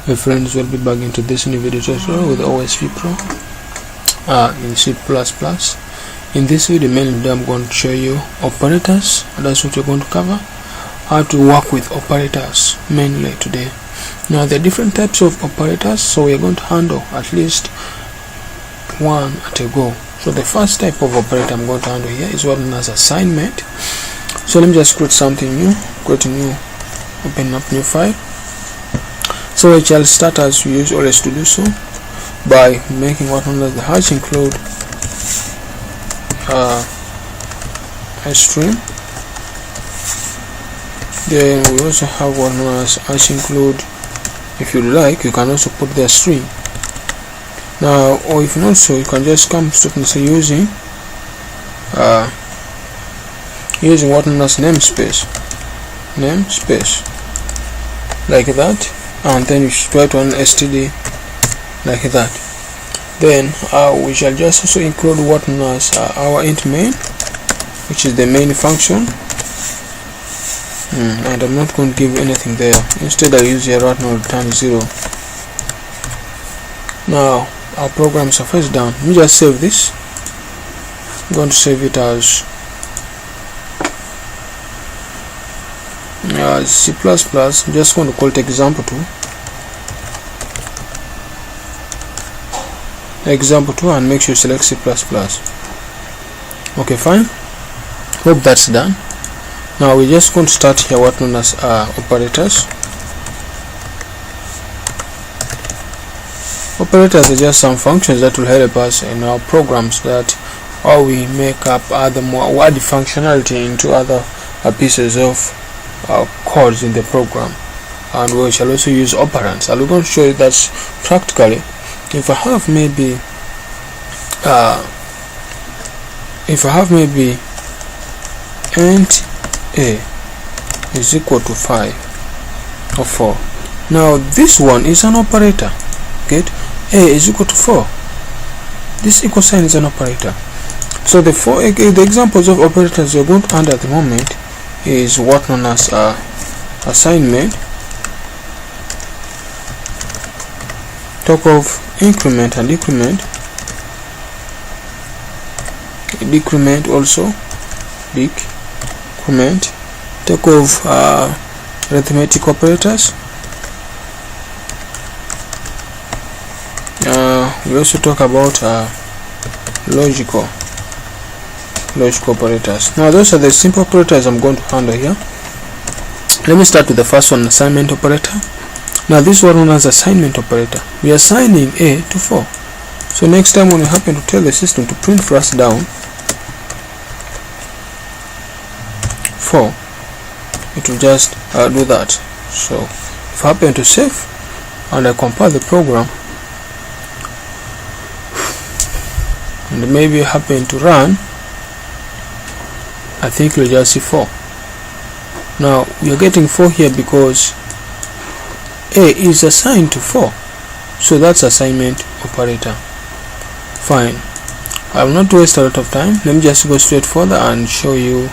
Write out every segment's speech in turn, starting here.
My friends, will be back into this new video tutorial with OSP Pro in C++. In this video mainly I'm going to show you operators. That's what we're going to cover, how to work with operators mainly today. Now there are different types of operators, so we're going to handle at least one at a go. So the first type of operator I'm going to handle here is what known as assignment. So let me just create something new, open up new file. So I shall start as we use always to do so by making what known as the hash include a string. Then we also have what known as hash include. If you like, you can also put the string. Now, or if not so, you can just come straight and say using what known as namespace, like that. And then you should write on std like that. Then we shall just also include what known as our int main, which is the main function. And I'm not going to give anything there. Instead I use here right now return 0. Now our programs are first done. Let me just save this. I'm going to save it as C++. I'm just going to call it example 2 and make sure you select C++. Okay, fine. Hope that's done. Now we're just going to start here what known as operators. Operators are just some functions that will help us in our programs, that how we make up add functionality into other pieces of codes in the program. And we shall also use operands. I'm going to show you that practically. If I have maybe int a is equal to 5 or 4. Now this one is an operator. Get a is equal to 4. This equal sign is an operator. So the examples of operators you're going to handle at the moment is what known as assignment, talk of increment and decrement also, decrement, talk of arithmetic operators. We also talk about logical operators. Now those are the simple operators I'm going to handle here. Let me start with the first one, assignment operator. Now this one known as assignment operator. We are assigning a to 4. So next time when you happen to tell the system to print for us down 4, it will just do that. So if I happen to save and I compile the program and maybe happen to run, I think you'll just see 4. Now we are getting 4 here because a is assigned to 4, so that's assignment operator. Fine, I will not waste a lot of time. Let me just go straight further and show you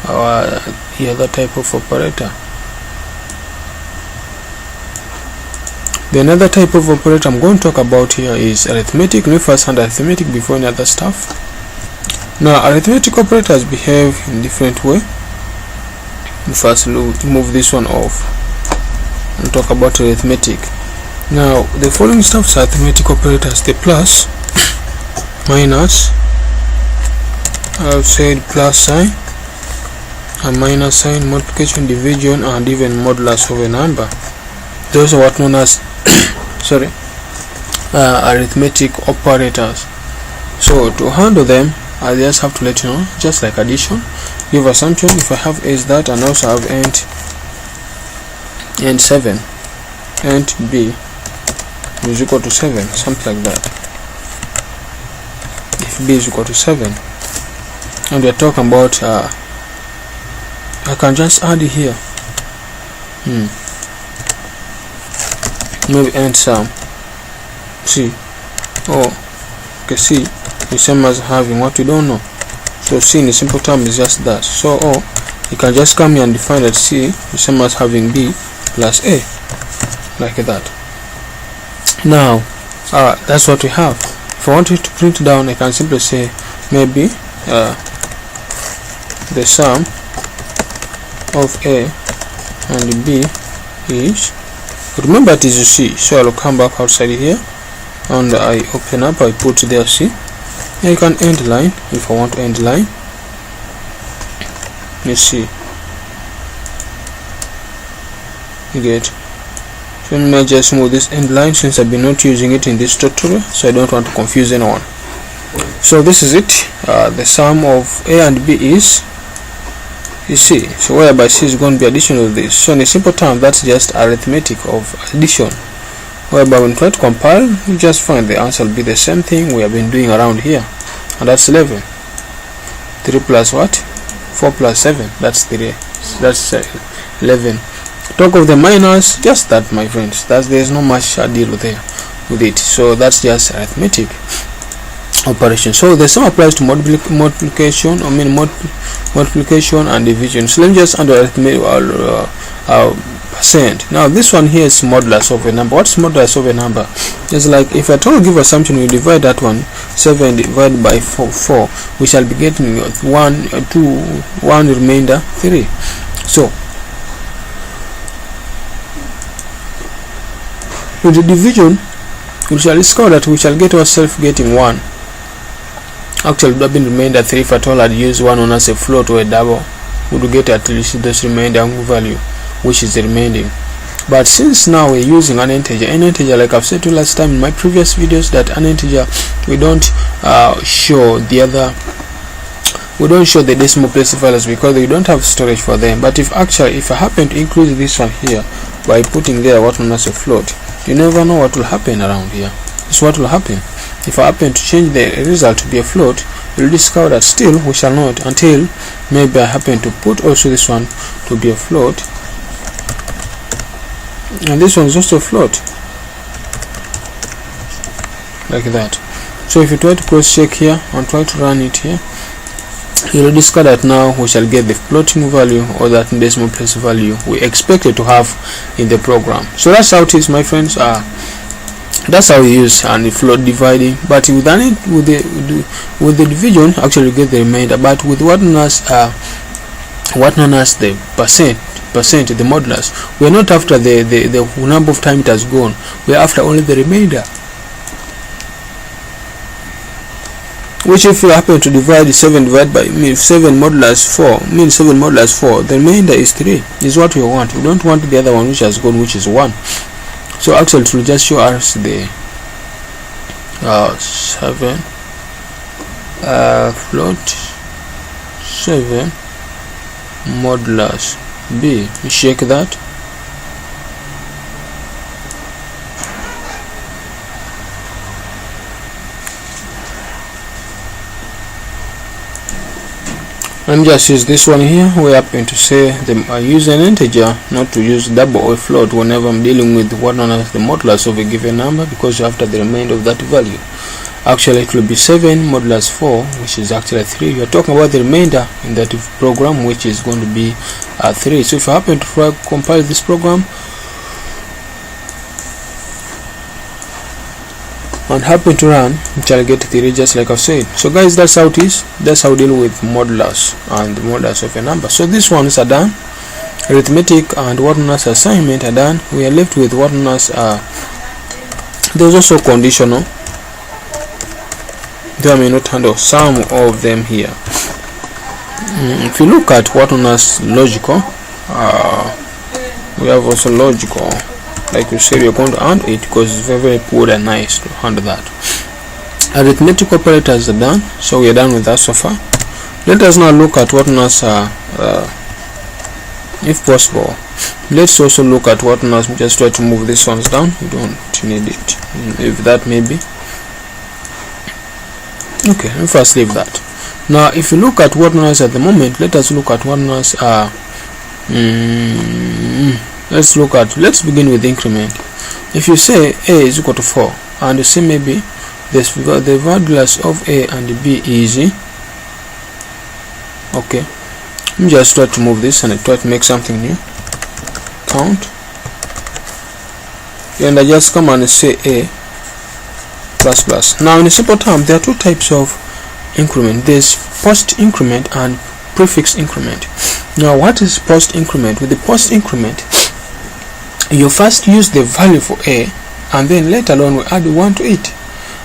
the other type of operator. The another type of operator I'm going to talk about here is arithmetic. Let me first handle arithmetic before any other stuff. Now arithmetic operators behave in different way. First move this one off and talk about arithmetic. Now the following stuffs are arithmetic operators: the plus, minus, I've said plus sign, a minus sign, multiplication, division, and even modulus of a number. Those are what known as arithmetic operators. So to handle them, I just have to let you know, just like addition, give assumption. If I have is that, and also have int 7, int b is equal to 7, something like that. If b is equal to 7, and we are talking about I can just add it here. Maybe int sum c. Okay, c is same as having what we don't know. So c in a simple term is just that. So you can just come here and define that c is same as having b plus a, like that. Now that's what we have. If I want it to print down, I can simply say maybe the sum of A and B is, remember it is C, so I'll come back outside here and I open up, I put there C. I can end line if I want to end line. Let's see, you get. So let me just move this end line since I've been not using it in this tutorial, so I don't want to confuse anyone. So this is it. The sum of A and B is C. So whereby C is going to be addition of this. So in a simple term, that's just arithmetic of addition. Whereby when we try to compile, you just find the answer will be the same thing we have been doing around here, and that's 11. 3 plus what? 4 plus 7. That's 3. That's 11. Talk of the minus, just that, my friends. There's no much deal with it. So that's just arithmetic operation. So the same applies to multiplication, multiplication and division. So let me just undo arithmetic percent. Now this one here is modulus of a number. What's modulus of a number? It's like if I try to give assumption, we divide that one 7 divided by 4, we shall be getting 1 remainder 3. So with the division, we shall discover that we shall get ourselves getting 1. Actually, it would have been remainder 3 if at all I'd use 1 on as a float or a double. We would get at least this remainder value, which is the remaining. But since now we're using an integer, like I've said to you last time in my previous videos, that an integer we don't show the decimal place values because we don't have storage for them. But if I happen to increase this one here by putting there what known as a float, you never know what will happen around here. This is what will happen. If I happen to change the result to be a float, you'll discover that still we shall not until maybe I happen to put also this one to be a float, and this one is also a float, like that. So if you try to cross check here and try to run it here, you'll discover that now we shall get the floating value or that decimal place value we expected to have in the program. So that's how it is, my friends. That's how we use and float dividing. But with the division, actually you get the remainder. But with what known as the percent, the modulus, we are not after the number of time it has gone. We are after only the remainder. Which if you happen to divide 7 divided by 7 modulus 4 means 7 modulus 4, the remainder is 3, is what we want. We don't want the other one which has gone, which is 1. So actually it will just show us the 7 float 7 modulus B. You check that. Let me just use this one here. We happen to say I use an integer, not to use double or float whenever I'm dealing with what known as the modulus of a given number, because after the remainder of that value, actually it will be 7 modulus 4, which is actually 3. We are talking about the remainder in that program, which is going to be 3. So if I happen to compile this program and happen to run, which I'll get 3 just like I've said. So guys, that's how it is. That's how we deal with modulus and the modulus of a number. So these ones are done. Arithmetic and what known as assignment are done. We are left with what known as there's also conditional. There may not handle some of them here. If you look at what known as logical, we have also logical. Like you said, you're going to handle it because it's very, very good and nice to handle that. Arithmetic operators are done, so we are done with that so far. Let us now look at what known as if possible, let's also look at what known as, just try to move these ones down. You don't need it, if that may be okay. Let me first leave that. Now if you look at what known as at the moment, let us look at what known as let's begin with increment. If you say A is equal to 4 and you say maybe this, the modulus of A and B is okay. Let me just try to move this and I try to make something new. Count and I just come and say a plus plus. Now in a simple term, there are two types of increment. There's post increment and prefix increment. Now what is post increment? With the post increment, you first use the value for a, and then later on we add 1 to it.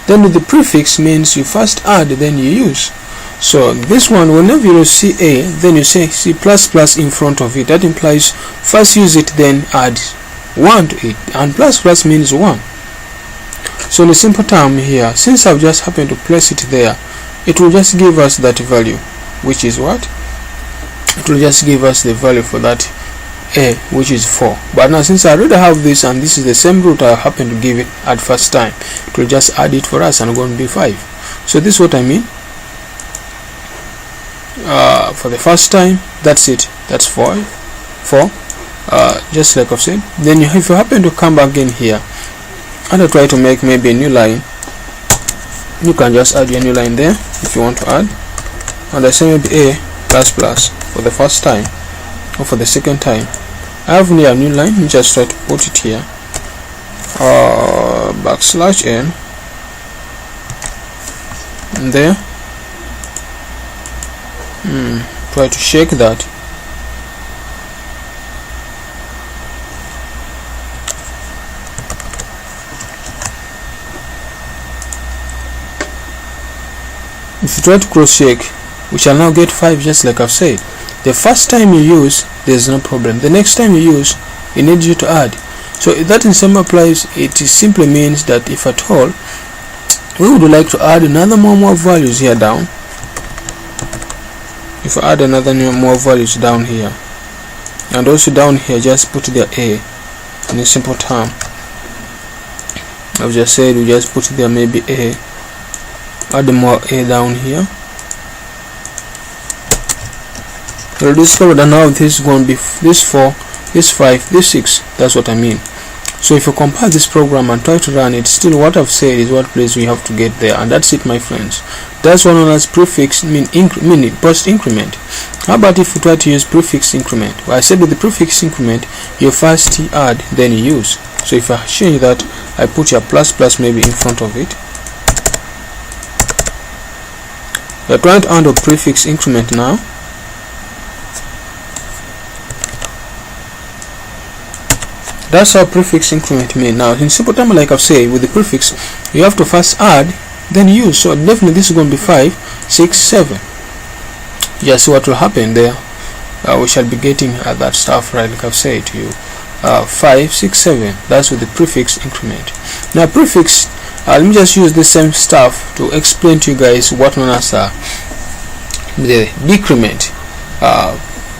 Then with the prefix means you first add, then you use. So this one, whenever you see a, then you say C plus plus in front of it. That implies first use it, then add 1 to it, and plus plus means 1. So in a simple term here, since I've just happened to place it there, it will just give us that value, which is what? It will just give us the value for that a, which is 4. But now since I already have this, and this is the same root I happen to give it at first time, it will just add it for us and going to be 5. So this is what I mean. For the first time, that's it, that's 4, just like I've said. Then if you happen to come back in here and I try to make maybe a new line, you can just add your new line there if you want to add, and I say maybe a plus plus for the first time, or for the second time. I have here a new line, you just try to put it here, backslash n, and there. Try to shake that. If you try to cross shake, we shall now get 5, just like I've said. The first time you use, there's no problem. The next time you use, it needs you to add. So that in same applies. It simply means that if at all we would like to add another more values here down, if I add another more values down here, and also down here, just put there a. In a simple term, I've just said we just put there maybe a, add more a down here. You'll discover that now this is going to be this 4, this 5, this 6. That's what I mean. So if you compile this program and try to run it, still what I've said is what place we have to get there, and that's it, my friends. That's one known as prefix meaning post increment. How about if you try to use prefix increment? Well, I said with the prefix increment, you first add, then you use. So if I show you that, I put your plus plus maybe in front of it. We're trying to handle prefix increment now. That's how prefix increment mean. Now in simple term, like I've said, with the prefix you have to first add, then use. So definitely this is going to be 5, 6, 7. Just see what will happen there. We shall be getting that stuff, right, like I've said to you. 5, 6, 7. That's with the prefix increment. Now prefix, let me just use the same stuff to explain to you guys what known as the decrement,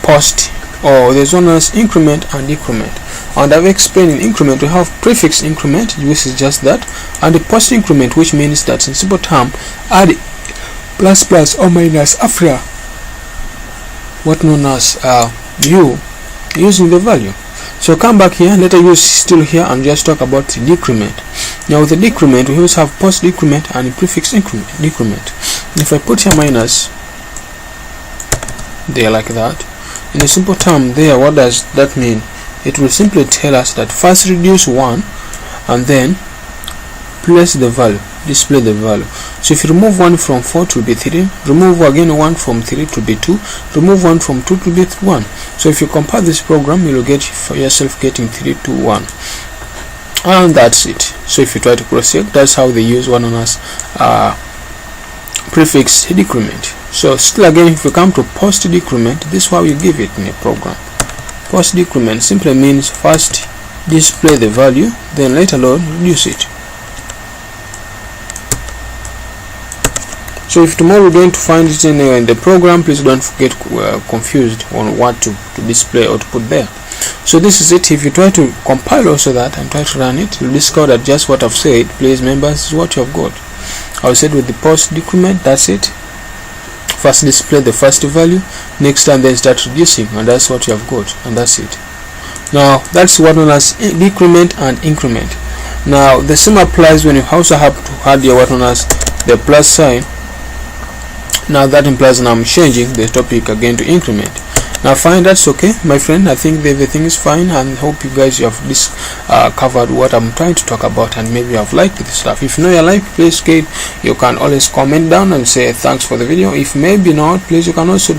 post, or there's one as increment and decrement. And I've explained in increment we have prefix increment, which is just that, and the post increment, which means that in simple term add plus plus or minus after what known as u using the value. So come back here, let us use still here and just talk about the decrement. Now with the decrement we always have post decrement and prefix decrement. If I put here minus there like that, in a simple term there, what does that mean? It will simply tell us that first reduce 1 and then place the value, display the value. So if you remove 1 from 4 to be 3, remove again 1 from 3 to be 2, remove 1 from 2 to be 1. So if you compile this program, you will get for yourself getting 3, 2, 1, and that's it. So if you try to cross check, that's how they use one on us prefix decrement. So still again, if you come to post decrement, this is how you give it in a program. Post decrement simply means first display the value, then later on reduce it. So if tomorrow we're going to find it anywhere in the program, please don't get confused on what to display or to put there. So this is it. If you try to compile also that and try to run it, you'll discover that just what I've said, please members, is what you have got. I said with the post decrement, that's it. First display the first value, next time then start reducing, and that's what you have got, and that's it. Now that's what known as decrement and increment. Now the same applies when you also have to add your what known as the plus sign. Now that implies now I'm changing the topic again to increment. Now fine, that's okay my friend. I think everything is fine, and hope you guys have covered what I'm trying to talk about, and maybe you have liked this stuff. If you know you like, please you can always comment down and say thanks for the video. If maybe not, please you can also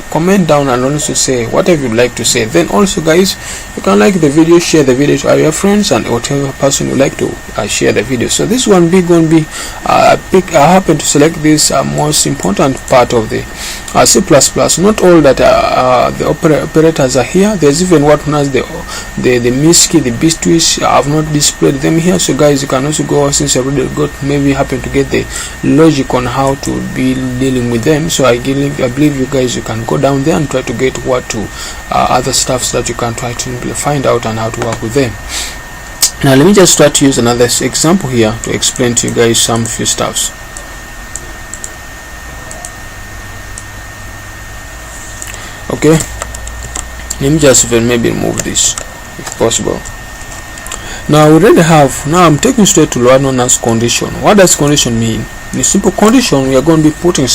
comment down and also say whatever you'd like to say. Then also guys, you can like the video, share the video to all your friends and whatever person you like to share the video. So this one going to be I happen to select this most important part of the C++. Not all that the operators are here. There's even what known as the MISC, the bit-twist. I have not displayed them here, so guys you can also go, since you already got, maybe happen to get the logic on how to be dealing with them. So I believe you guys, you can go down there and try to get other stuffs that you can try to find out and how to work with them. Now let me just try to use another example here to explain to you guys some few stuffs. Okay, let me just even maybe remove this if possible. Now we already have, now I'm taking straight to what known as condition. What does condition mean? In a simple condition, we are going to be putting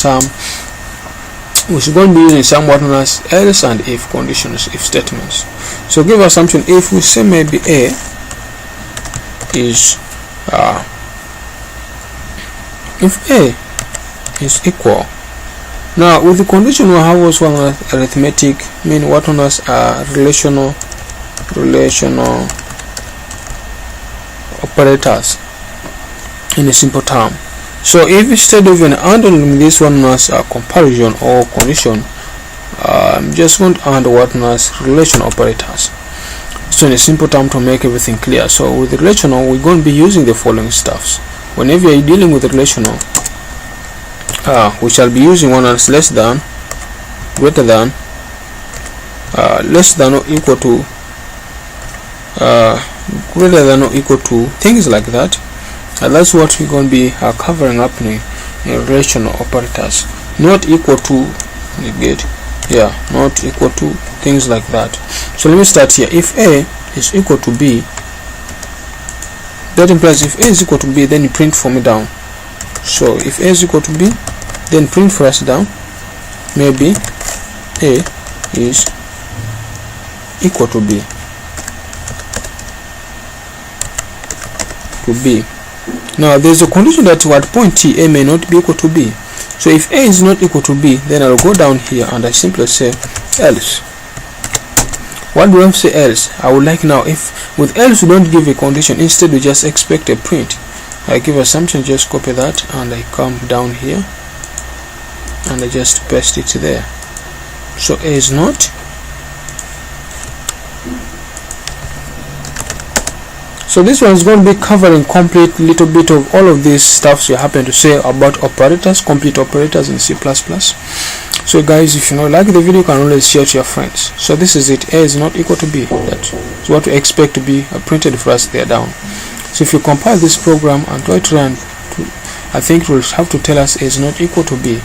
we should going to be using some what known as else and if conditions, if statements. So give assumption, if we say maybe A is if A is equal. Now with the condition we have also one arithmetic, mean what known as relational operators in a simple term. So if instead of handling this one as a comparison or condition, I'm just going to handle what known as relational operators. So in a simple term to make everything clear. So with the relational, we're going to be using the following stuffs. Whenever you're dealing with the relational, we shall be using one as less than, greater than, less than or equal to, greater than or equal to, things like that. And that's what we're going to be covering up in relational operators. Not equal to, negate, yeah, not equal to, things like that. So let me start here. If A is equal to B, that implies if A is equal to B, then you print for me down. So if A is equal to B, then print for us down, maybe A is equal to B. Now there's a condition that at point T, A may not be equal to B. So if A is not equal to B, then I'll go down here and I simply say else. What do I say else? I would like now, if with else we don't give a condition, instead we just expect a print. I give assumption, just copy that and I come down here and I just paste it there. So A is not. So this one is going to be covering complete little bit of all of these stuffs you happen to say about operators, complete operators in C++. So guys, if you like the video, you can always share to your friends. So this is it. A is not equal to B. That's what we expect to be printed for us there down. So if you compile this program and try to run, I think it will have to tell us A is not equal to B.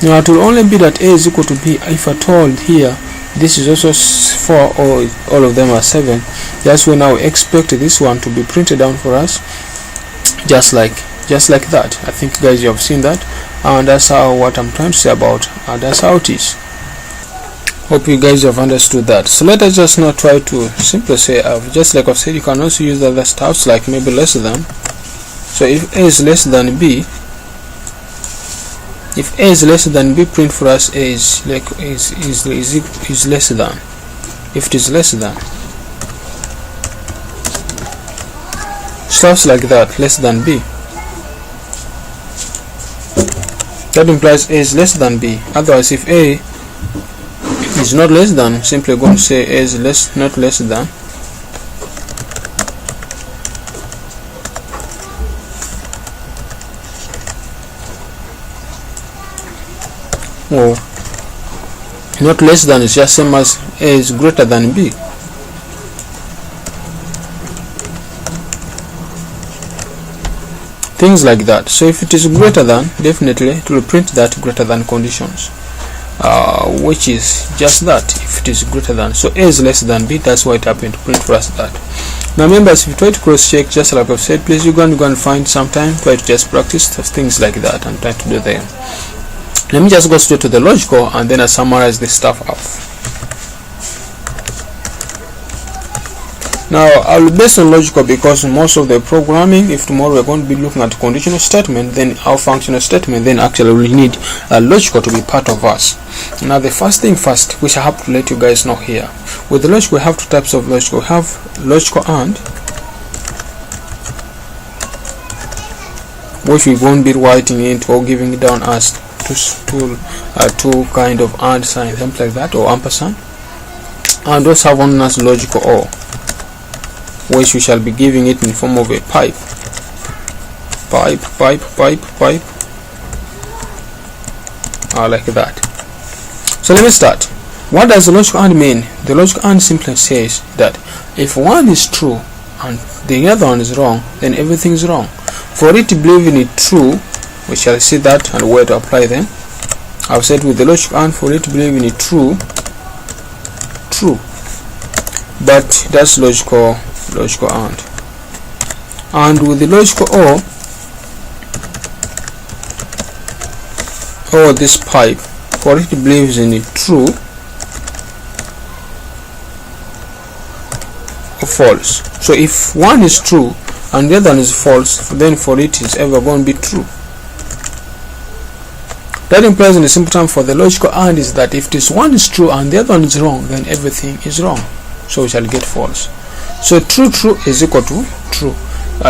Now it will only be that A is equal to B if at all here this is also 4 or all of them are 7. That's when now we expect this one to be printed down for us, just like that. I think guys you have seen that, and that's how what I'm trying to say about, and that's how it is. Hope you guys have understood that. So let us just now try to simply say, just like I've said, you can also use other stuffs like maybe less than. So if A is less than B, if A is less than B, print for us A is less than. If it is less than, stuffs like that, less than B. That implies A is less than B. Otherwise, if A is not less than, simply going to say A is not less than. Or not less than is just same as A is greater than B. Things like that. So if it is greater than, definitely it will print that greater than conditions, which is just that, if it is greater than. So A is less than B, that's why it happened to print for us that. Now members, if you try to cross check, just like I've said, please you go and find some time, try to just practice things like that and try to do them. Let me just go straight to the logical and then I summarize this stuff up. Now I'll base on logical because most of the programming, if tomorrow we're going to be looking at conditional statement, then our functional statement, then actually we need logical to be part of us. Now the first thing first, which I have to let you guys know here, with the logical we have two types of logical. We have logical AND, which we won't be writing it or giving it down as two kind of AND sign, something like that, or ampersand. And also have one as logical OR, which we shall be giving it in the form of a pipe, like that. So let me start. What does the logical AND mean? The logical AND simply says that if one is true and the other one is wrong, then everything is wrong. For it to believe in it true, we shall see that and where to apply them. I've said with the logical AND, for it to believe in it true, but that's logical AND. And with the logical or this pipe, for it believes in it true or false. So if one is true and the other one is false, then for it is ever going to be true. That implies in a simple term for the logical AND is that if this one is true and the other one is wrong, then everything is wrong. So we shall get false. So true is equal to true.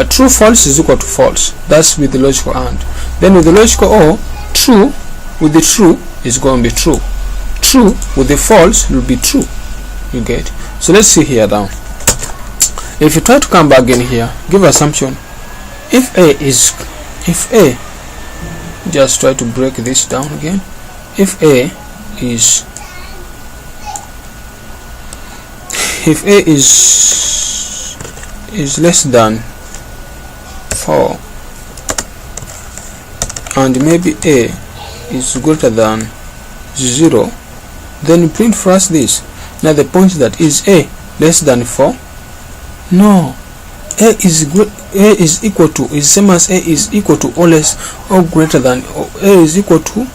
True false is equal to false. That's with the logical AND. Then with the logical OR, true with the true is going to be true. True with the false will be true. You get? So let's see here now. If you try to come back in here, give assumption. If A, just try to break this down again. If A is less than 4 and maybe A is greater than 0, then print for us this. Now the point is that is A less than 4? No. A is equal to, is same as A is equal to or less or greater than, or A is equal to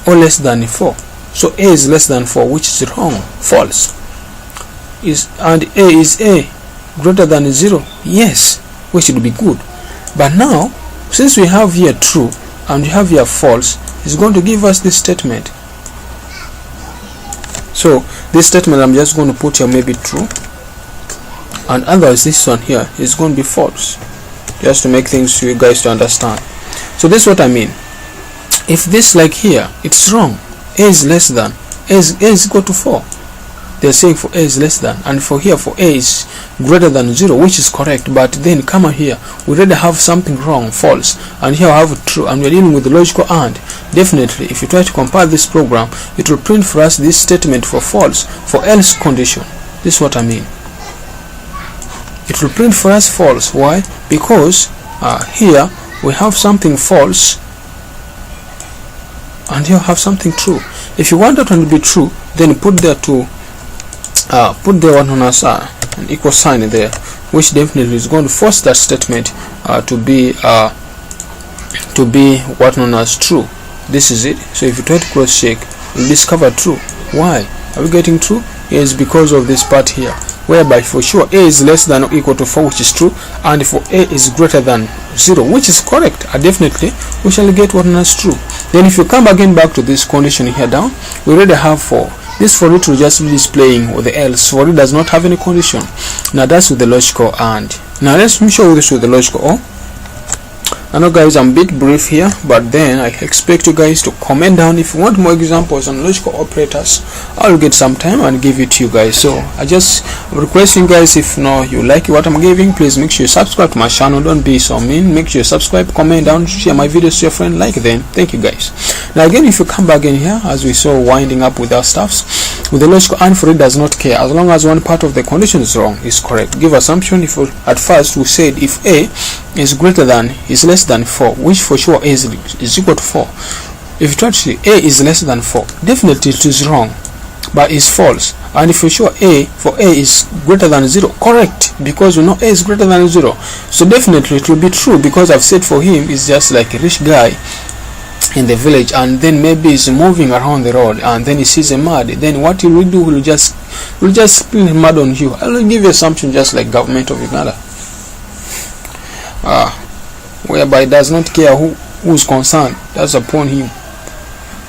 or less than 4. So A is less than 4, which is wrong, false. And is A greater than 0? Yes, which should be good. But now, since we have here true and we have here false, it's going to give us this statement. So this statement I'm just going to put here maybe true, and otherwise this one here is going to be false, just to make things for you guys to understand. So this is what I mean. If this like here, it's wrong. A is less than, A is equal to 4. They're saying for A is less than, and for here for A is greater than 0, which is correct. But then come on here, we already have something wrong, false, and here I have true, and we're dealing with the logical AND. Definitely, if you try to compile this program, it will print for us this statement for false, for else condition. This is what I mean. It will print for us false. Why? Because here we have something false and here have something true. If you want that one to be true, then put there put the one on us an equal sign there, which definitely is going to force that statement to be what known as true. This is it. So if you try to cross check, you'll discover true. Why are we getting true? It is because of this part here, whereby for sure A is less than or equal to 4, which is true, and for A is greater than 0, which is correct. Definitely we shall get what is true. Then if you come again back to this condition here down, we already have 4. This for it will just be displaying with the else, for it does not have any condition. Now that's with the logical AND. Now let's show you this with the logical OR. I know guys I'm a bit brief here, but then I expect you guys to comment down if you want more examples on logical operators. I'll get some time and give it to you guys. So I just request you guys, if you like what I'm giving, please make sure you subscribe to my channel. Don't be so mean. Make sure you subscribe, comment down, share my videos to your friend, like them. Thank you guys. Now again, if you come back in here, as we saw winding up with our stuffs, with the logical AND, for it does not care as long as one part of the condition is wrong, is correct. Give assumption. If at first we said if A is greater than, is less than 4, which for sure A is equal to 4. If you try to say A is less than 4, definitely it is wrong, but it's false. And if for sure A is greater than 0, correct, because we know A is greater than 0. So definitely it will be true, because I've said for him is just like a rich guy in the village, and then maybe he's moving around the road and then he sees a mud. Then what he will do, will just will just spin mad on you. I'll give you assumption just like government of Uganda, whereby it does not care who's concerned. That's upon him.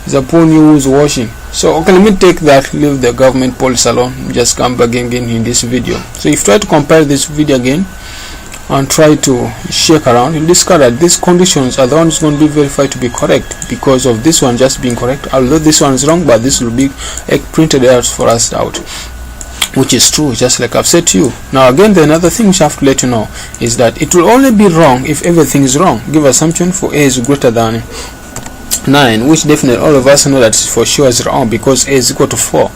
It's upon you who's watching. So okay, let me take that, leave the government policy alone, just come back again in this video. So if you try to compare this video again and try to shake around, you'll discover that these conditions are the ones going to be verified to be correct because of this one just being correct, although this one is wrong, but this will be printed out for us out, which is true, just like I've said to you. Now again, the another thing which I have to let you know is that it will only be wrong if everything is wrong. Give assumption for a is greater than 9, which definitely all of us know that for sure is wrong because a is equal to 4.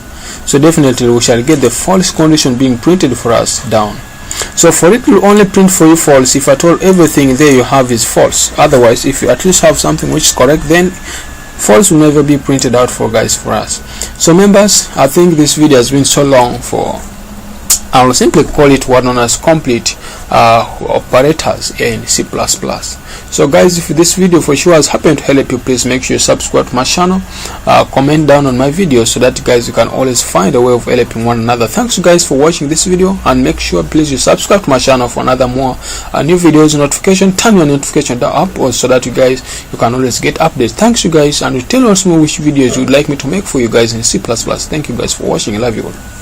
So definitely we shall get the false condition being printed for us down. So for it will only print for you false if at all everything there you have is false. Otherwise, if you at least have something which is correct, then false will never be printed out for us. So members, I think this video has been so long, for I'll simply call it what known as complete operators in C++. So guys, if this video for sure has happened to help you, please make sure you subscribe to my channel, comment down on my video, so that guys you can always find a way of helping one another. Thanks guys for watching this video, and make sure please you subscribe to my channel for another more new videos notification. Turn your notification up so that you guys you can always get updates. Thanks you guys, and you tell us more which videos you would like me to make for you guys in C++. Thank you guys for watching. I love you all.